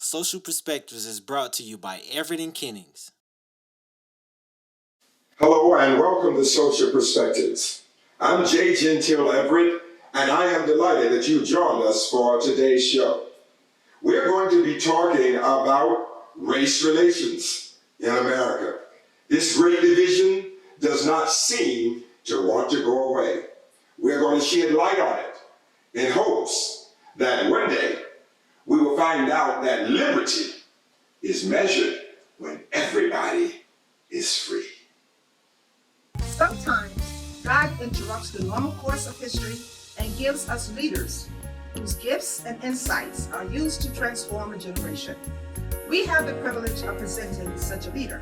Social Perspectives is brought to you by Everett and Kennings. Hello and welcome to Social Perspectives. I'm J. Gentile Everett, and I am delighted that you joined us for today's show. We're going to be talking about race relations in America. This great division does not seem to want to go away. We're going to shed light on it in hopes that one day we will find out that liberty is measured when everybody is free. Sometimes God interrupts the normal course of history and gives us leaders whose gifts and insights are used to transform a generation. We have the privilege of presenting such a leader.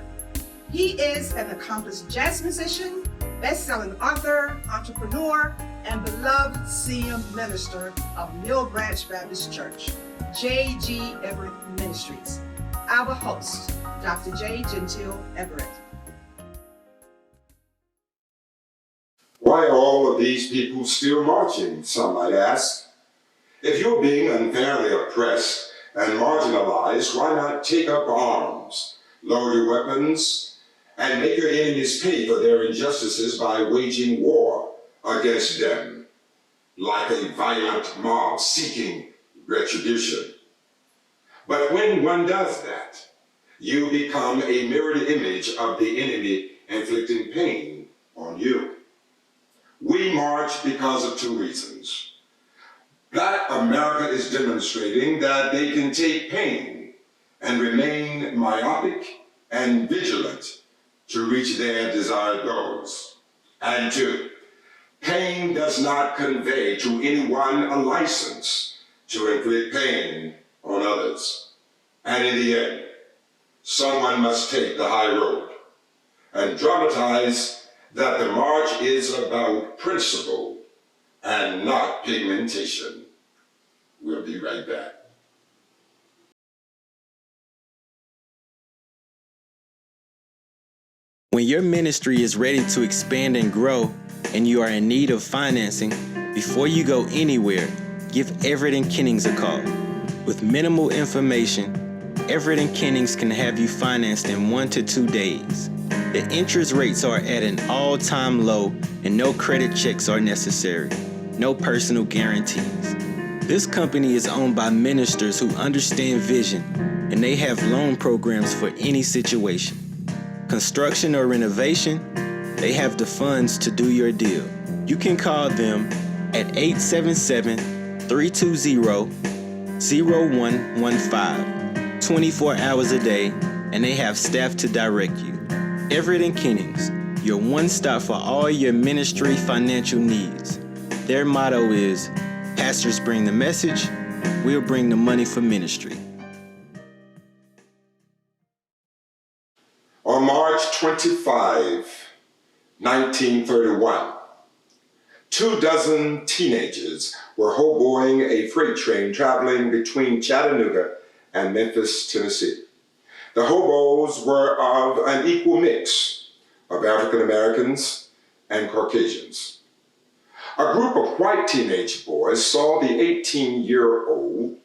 He is an accomplished jazz musician, best-selling author, entrepreneur, and beloved senior minister of Mill Branch Baptist Church, J.G. Everett Ministries. Our host, Dr. J. Gentile Everett. Why are all of these people still marching, some might ask? If you're being unfairly oppressed and marginalized, why not take up arms, load your weapons, and make your enemies pay for their injustices by waging war against them, like a violent mob seeking retribution? But when one does that, you become a mirrored image of the enemy inflicting pain on you. We march because of two reasons. Black America is demonstrating that they can take pain and remain myopic and vigilant to reach their desired goals. And two, pain does not convey to anyone a license to inflict pain on others. And in the end, someone must take the high road and dramatize that the march is about principle and not pigmentation. We'll be right back. When your ministry is ready to expand and grow and you are in need of financing, before you go anywhere, give Everett and Kennings a call. With minimal information, Everett and Kennings can have you financed in 1 to 2 days. The interest rates are at an all-time low and no credit checks are necessary. No personal guarantees. This company is owned by ministers who understand vision and they have loan programs for any situation. Construction or renovation, they have the funds to do your deal. You can call them at 877-320-0115, 24 hours a day, and they have staff to direct you. Everett and Kennings, your one stop for all your ministry financial needs. Their motto is, pastors bring the message, we'll bring the money for ministry. On March 25, 1931, 24 teenagers were hoboing a freight train traveling between Chattanooga and Memphis, Tennessee. The hobos were of an equal mix of African Americans and Caucasians. A group of white teenage boys saw the 18-year-old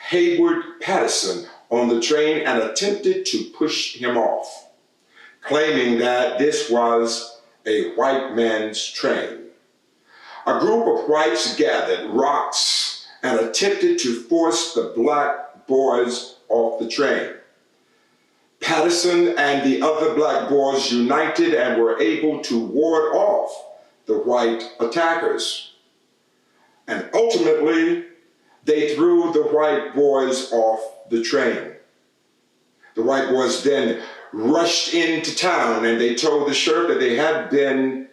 Hayward Patterson on the train and attempted to push him off, claiming that this was a white man's train. A group of whites gathered rocks and attempted to force the black boys off the train. Patterson and the other black boys united and were able to ward off the white attackers. And ultimately, they threw the white boys off the train. The white boys then rushed into town and they told the sheriff that they had been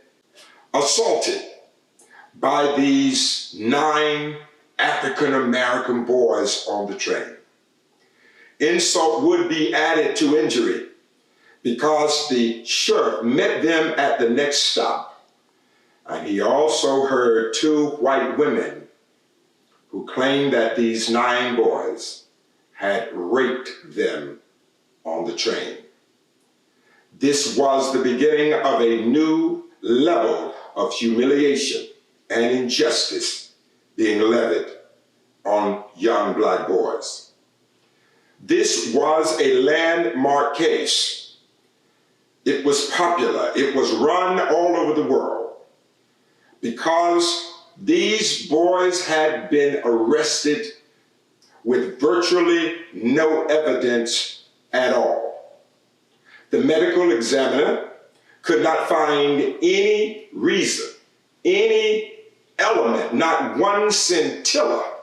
assaulted by these 9 African American boys on the train. Insult would be added to injury because the sheriff met them at the next stop. And he also heard 2 white women who claimed that these 9 boys had raped them on the train. This was the beginning of a new level of humiliation and injustice being levied on young black boys. This was a landmark case. It was popular. It was run all over the world because these boys had been arrested with virtually no evidence at all. The medical examiner could not find any reason, any element, not one scintilla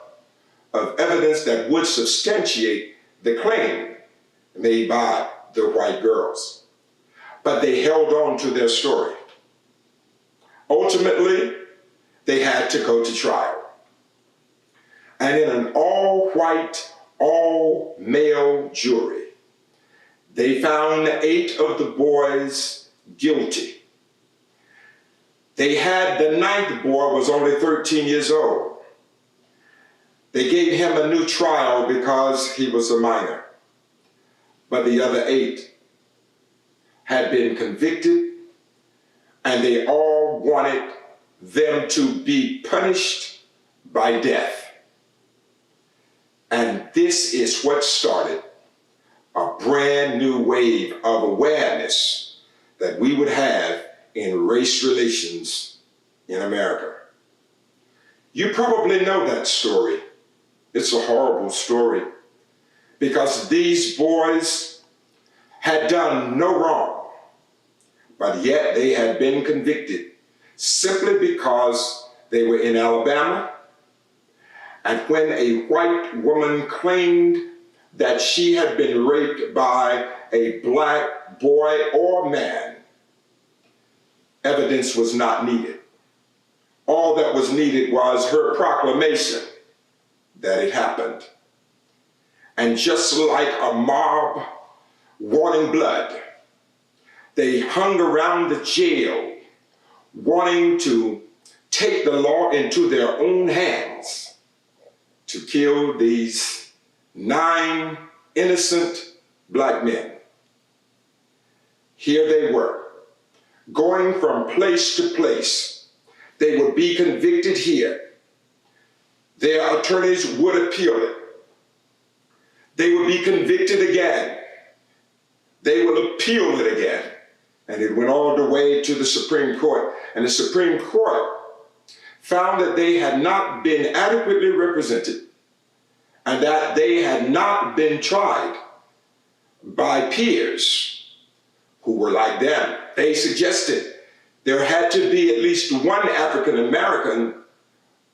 of evidence that would substantiate the claim made by the white girls. But they held on to their story. Ultimately, they had to go to trial. And in an all-white, all-male jury, they found 8 of the boys guilty. They had the 9th boy was only 13 years old. They gave him a new trial because he was a minor. But the other 8 had been convicted, and they all wanted them to be punished by death. And this is what started a brand new wave of awareness that we would have in race relations in America. You probably know that story. It's a horrible story because these boys had done no wrong, but yet they had been convicted simply because they were in Alabama. And when a white woman claimed that she had been raped by a black boy or man, evidence was not needed. All that was needed was her proclamation that it happened. And just like a mob wanting blood, they hung around the jail wanting to take the law into their own hands to kill these 9 innocent black men. Here they were, going from place to place. They would be convicted here. Their attorneys would appeal it. They would be convicted again. They would appeal it again. And it went all the way to the Supreme Court. And the Supreme Court found that they had not been adequately represented and that they had not been tried by peers who were like them. They suggested there had to be at least one African American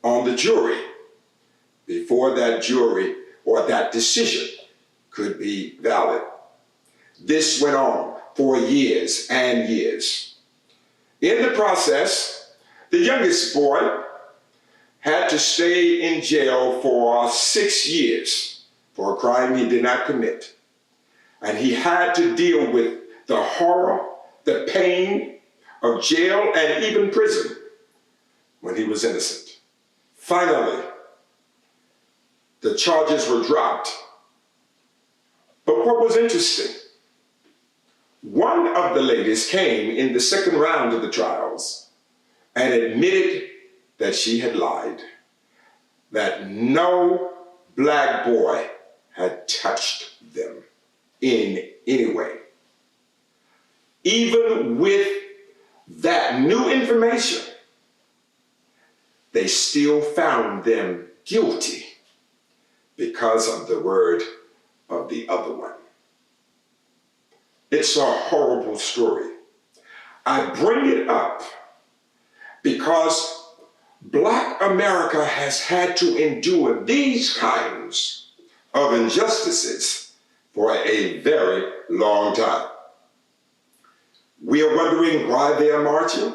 on the jury before that jury or that decision could be valid. This went on for years and years. In the process, the youngest boy had to stay in jail for 6 years for a crime he did not commit. And he had to deal with the horror, the pain of jail and even prison when he was innocent. Finally, the charges were dropped. But what was interesting, one of the ladies came in the second round of the trials and admitted that she had lied, that no black boy had touched them in any way. Even with that new information, they still found them guilty because of the word of the other one. It's a horrible story. I bring it up because Black America has had to endure these kinds of injustices for a very long time. We are wondering why they are marching.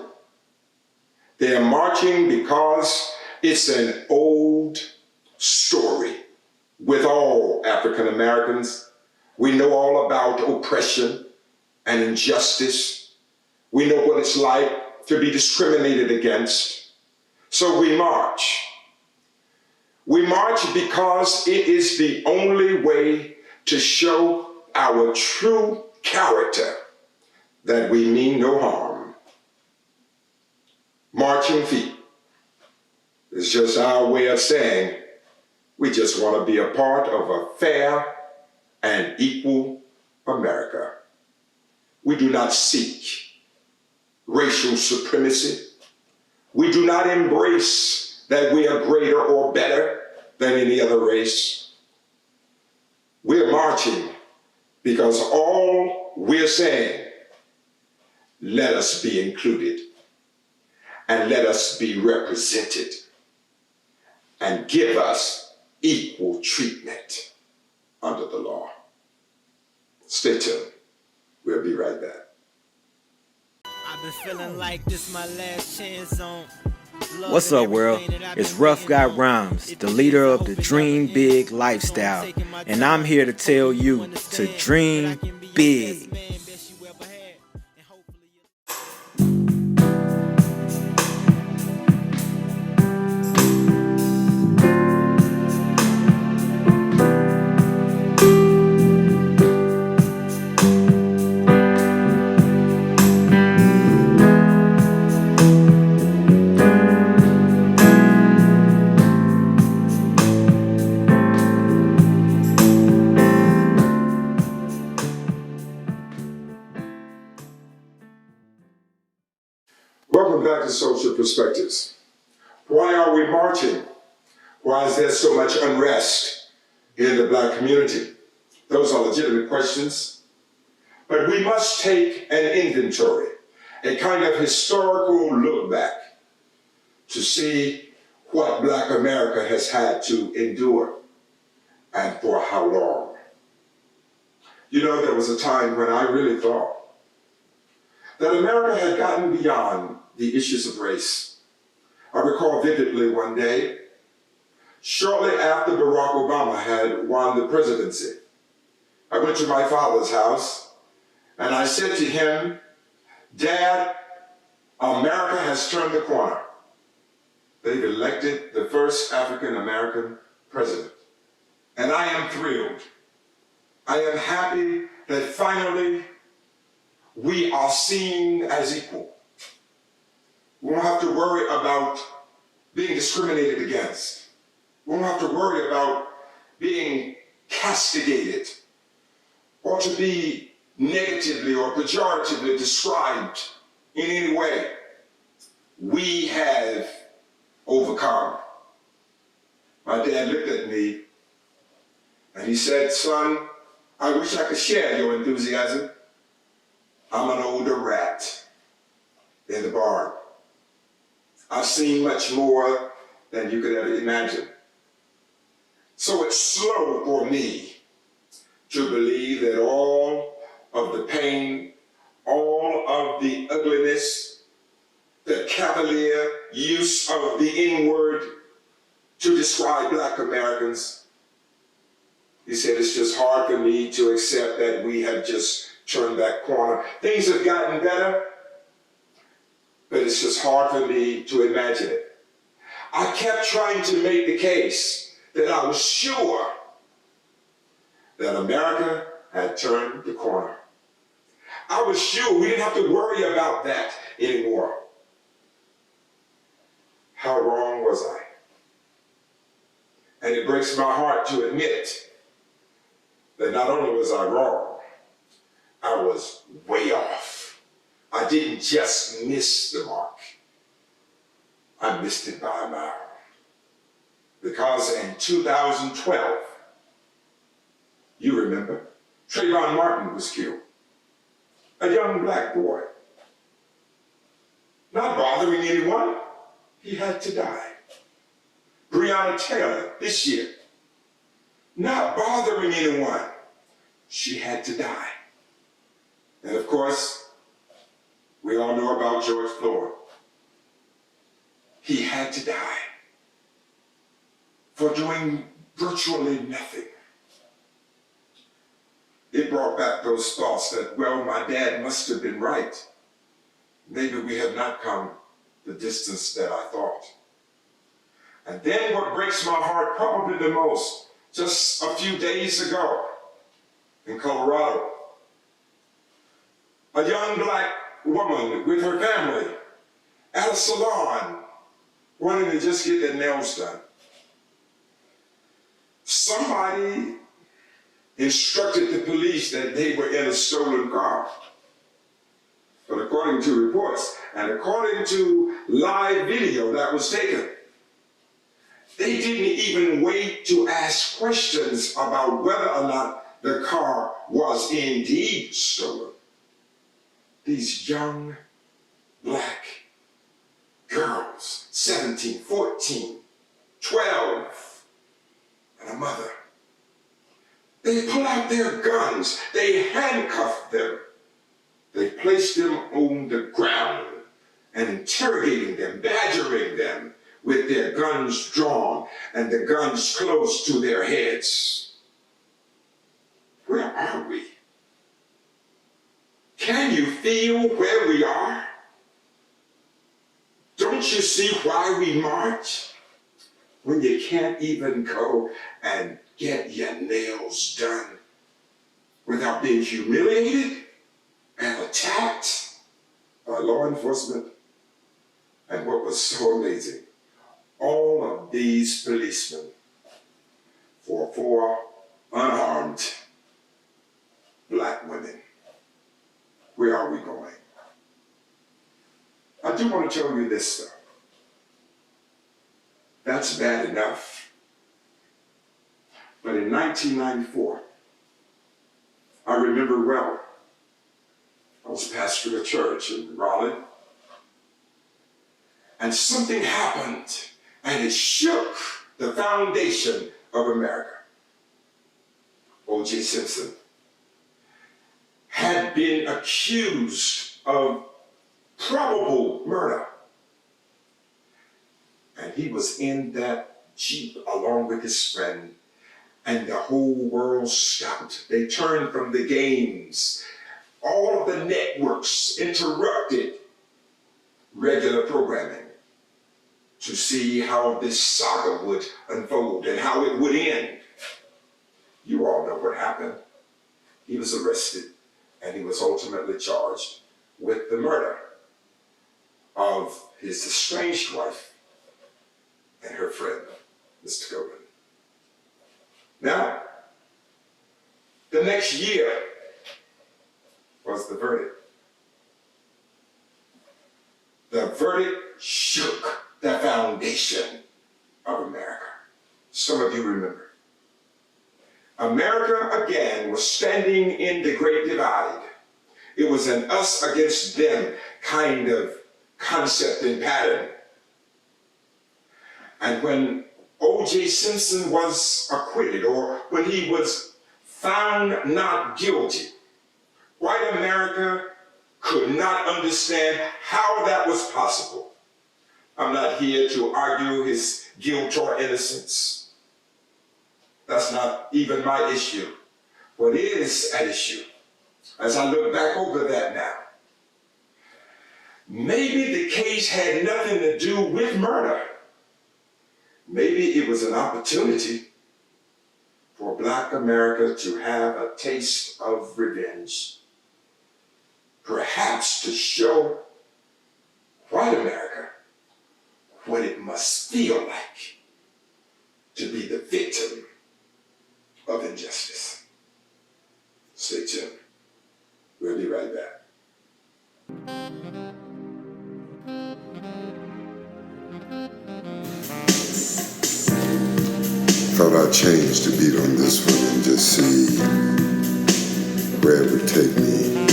They are marching because it's an old story with all African Americans. We know all about oppression and injustice. We know what it's like to be discriminated against. So we march. We march because it is the only way to show our true character, that we mean no harm. Marching feet is just our way of saying we just want to be a part of a fair and equal America. We do not seek racial supremacy. We do not embrace that we are greater or better than any other race. We're marching because all we're saying, let us be included and let us be represented and give us equal treatment under the law. Stay tuned. We'll be right back. I've been feeling like this my last chance on. What's up, world? It's Rough Guy Rhymes, the leader of the Dream Big lifestyle, and I'm here to tell you to dream big. Welcome back to Social Perspectives. Why are we marching? Why is there so much unrest in the Black community? Those are legitimate questions. But we must take an inventory, a kind of historical look back to see what Black America has had to endure and for how long. You know, there was a time when I really thought that America had gotten beyond the issues of race. I recall vividly one day, shortly after Barack Obama had won the presidency, I went to my father's house and I said to him, "Dad, America has turned the corner. They've elected the first African-American president. And I am thrilled. I am happy that finally we are seen as equal. We won't have to worry about being discriminated against. We won't have to worry about being castigated or to be negatively or pejoratively described in any way. We have overcome." My dad looked at me and he said, "Son, I wish I could share your enthusiasm. I'm an older rat in the barn. I've seen much more than you could ever imagine. So it's slow for me to believe that all of the pain, all of the ugliness, the cavalier use of the N-word to describe Black Americans," he said, "it's just hard for me to accept that we have just turned that corner. Things have gotten better, but it's just hard for me to imagine it." I kept trying to make the case that I was sure that America had turned the corner. I was sure we didn't have to worry about that anymore. How wrong was I? And it breaks my heart to admit that not only was I wrong, I was way off. I didn't just miss the mark. I missed it by a mile. Because in 2012, you remember, Trayvon Martin was killed. A young Black boy. Not bothering anyone, he had to die. Breonna Taylor, this year, not bothering anyone, she had to die. And of course, we all know about George Floyd. He had to die for doing virtually nothing. It brought back those thoughts that, well, my dad must have been right. Maybe we have not come the distance that I thought. And then what breaks my heart probably the most, just a few days ago in Colorado, a young Black woman with her family at a salon wanting to just get their nails done. Somebody instructed the police that they were in a stolen car. But according to reports and according to live video that was taken, they didn't even wait to ask questions about whether or not the car was indeed stolen. These young black girls, 17, 14, 12, and a mother, they pull out their guns, they handcuff them, they place them on the ground and interrogating them, badgering them with their guns drawn and the guns close to their heads. Where are we? Can you feel where we are? Don't you see why we march? When you can't even go and get your nails done without being humiliated and attacked by law enforcement. And what was so amazing, all of these policemen for 4 unarmed black women. Where are we going? I do want to tell you this though. That's bad enough. But in 1994, I remember well, I was pastoring a church in Raleigh, and something happened, and it shook the foundation of America. O.J. Simpson had been accused of probable murder. And he was in that Jeep along with his friend, and the whole world stopped. They turned from the games. All of the networks interrupted regular programming to see how this saga would unfold and how it would end. You all know what happened. He was arrested and he was ultimately charged with the murder of his estranged wife and her friend, Mr. Copeland. Now, the next year was the verdict. The verdict shook the foundation of America. Some of you remember. America again was standing in the Great Divide. It was an us against them kind of concept and pattern. And when O.J. Simpson was acquitted, or when he was found not guilty, white America could not understand how that was possible. I'm not here to argue his guilt or innocence. That's not even my issue. What is at issue, as I look back over that now, maybe the case had nothing to do with murder. Maybe it was an opportunity for Black America to have a taste of revenge. Perhaps to show white America what it must feel like to be the victim of injustice. Stay tuned. We'll be right back. Thought I'd change the beat on this one and just see where it would take me.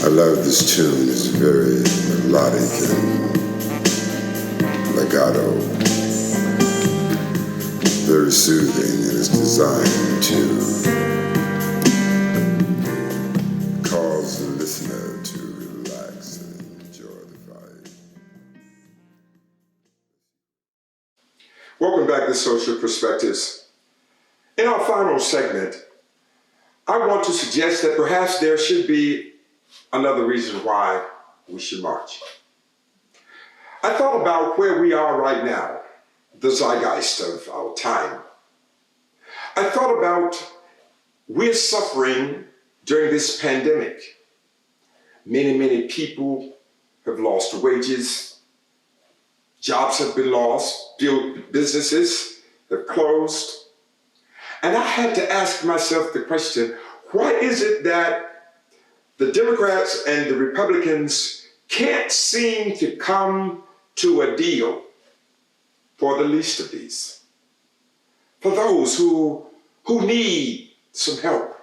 I love this tune. It's very melodic and legato, very soothing, and it's designed to cause the listener to relax and enjoy the vibe. Welcome back to Social Perspectives. In our final segment, I want to suggest that perhaps there should be another reason why we should march. I thought about where we are right now, the zeitgeist of our time. I thought about we're suffering during this pandemic. Many people have lost wages. Jobs have been lost. Businesses have closed. And I had to ask myself the question, why is it that the Democrats and the Republicans can't seem to come to a deal for the least of these, for those who need some help?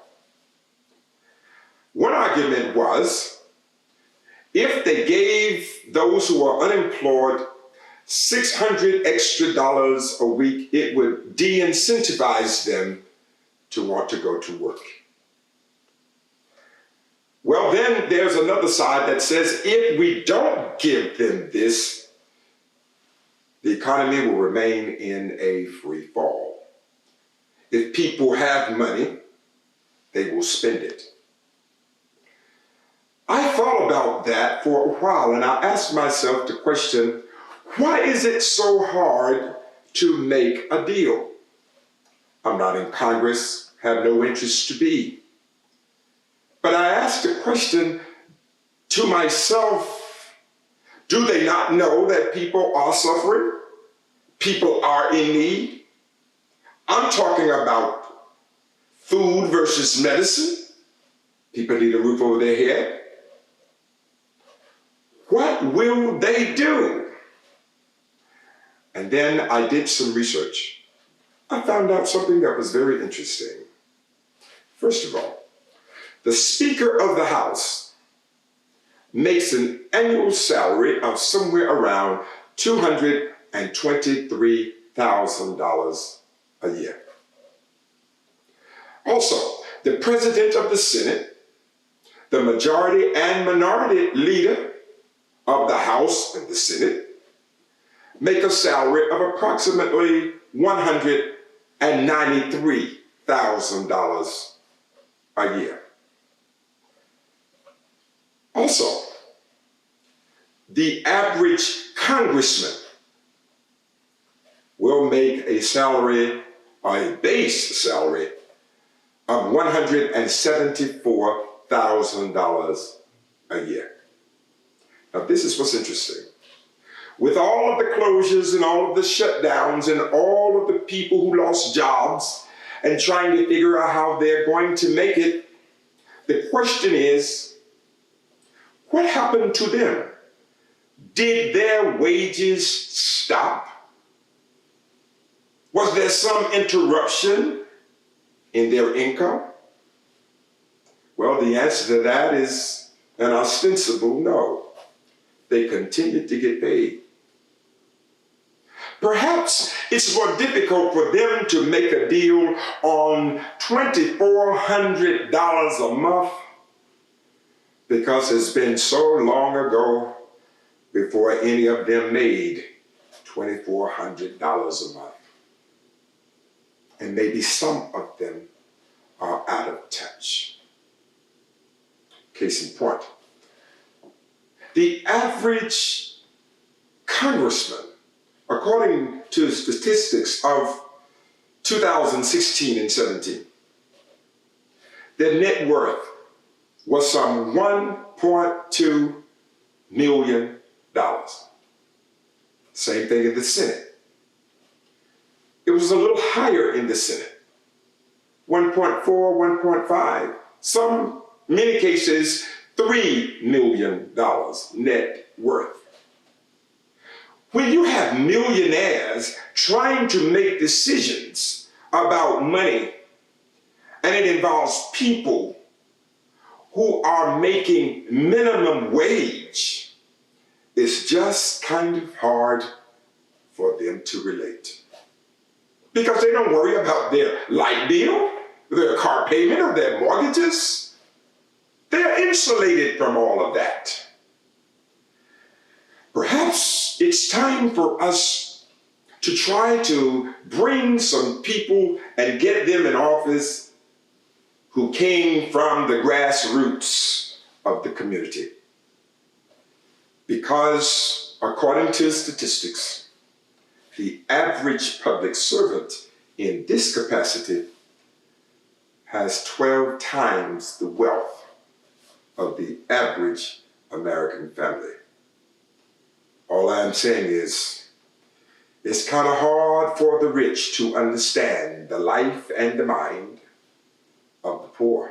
One argument was, if they gave those who are unemployed $600 extra a week, it would de-incentivize them to want to go to work. Well, then there's another side that says if we don't give them this, the economy will remain in a free fall. If people have money, they will spend it. I thought about that for a while, and I asked myself the question, why is it so hard to make a deal? I'm not in Congress, have no interest to be. But I asked the question to myself, do they not know that people are suffering? People are in need? I'm talking about food versus medicine. People need a roof over their head. What will they do? And then I did some research. I found out something that was very interesting. First of all, the Speaker of the House makes an annual salary of somewhere around $223,000 a year. Also, the President of the Senate, the majority and minority leader of the House and the Senate, make a salary of approximately $193,000 a year. Also, the average congressman will make a salary, or a base salary, of $174,000 a year. Now, this is what's interesting. With all of the closures and all of the shutdowns and all of the people who lost jobs and trying to figure out how they're going to make it, the question is, what happened to them? Did their wages stop? Was there some interruption in their income? Well, the answer to that is an ostensible no. They continued to get paid. Perhaps it's more difficult for them to make a deal on $2,400 a month because it's been so long ago before any of them made $2,400 a month. And maybe some of them are out of touch. Case in point, the average congressman, according to statistics of 2016 and 17, their net worth was some $1.2 million. Same thing in the Senate. It was a little higher in the Senate, 1.4, 1.5, some, many cases, $3 million net worth. When you have millionaires trying to make decisions about money, and it involves people who are making minimum wage, it's just kind of hard for them to relate. Because they don't worry about their light bill, their car payment, or their mortgages. They're insulated from all of that. Perhaps it's time for us to try to bring some people and get them in office who came from the grassroots of the community. Because according to statistics, the average public servant in this capacity has 12 times the wealth of the average American family. All I'm saying is, It's kind of hard for the rich to understand the life and the mind of the poor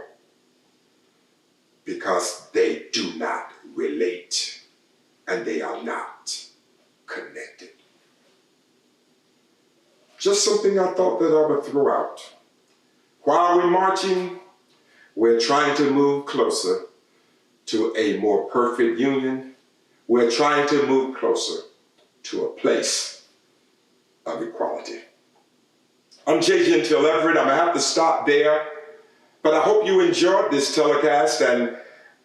because they do not relate and they are not connected. Just something I thought that I would throw out. While we're marching, we're trying to move closer to a more perfect union. We're trying to move closer to a place of equality. I'm J. Gentile Everett. I'm going to have to stop there. But I hope you enjoyed this telecast and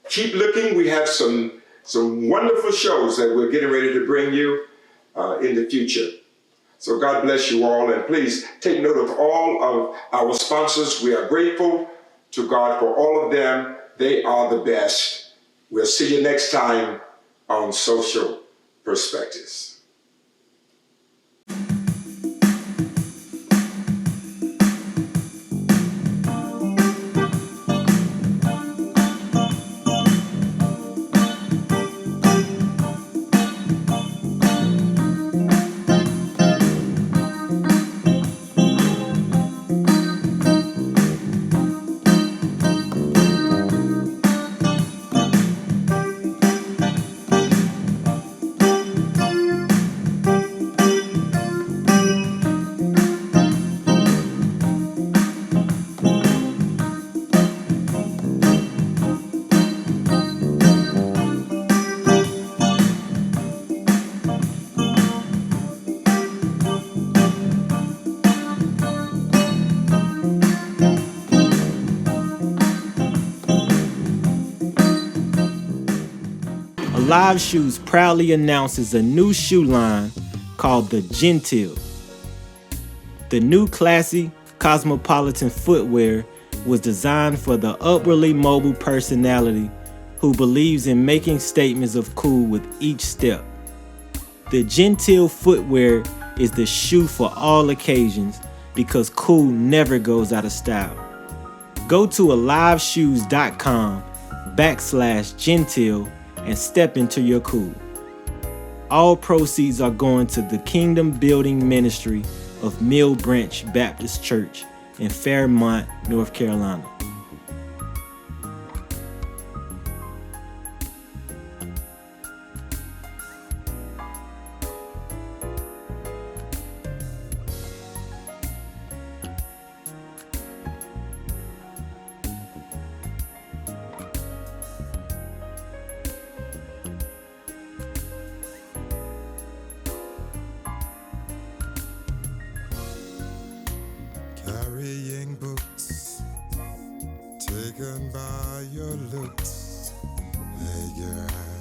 keep looking. We have some wonderful shows that we're getting ready to bring you in the future. So God bless you all, and please take note of all of our sponsors. We are grateful to God for all of them. They are the best. We'll see you next time on Social Perspectives. Alive Shoes proudly announces a new shoe line called the Gentile. The new classy, cosmopolitan footwear was designed for the upwardly mobile personality who believes in making statements of cool with each step. The Gentile footwear is the shoe for all occasions because cool never goes out of style. Go to aliveshoes.com/Gentile and step into your cool. All proceeds are going to the Kingdom Building Ministry of Mill Branch Baptist Church in Fairmont, North Carolina. Carrying books, taken by your looks. Hey girl.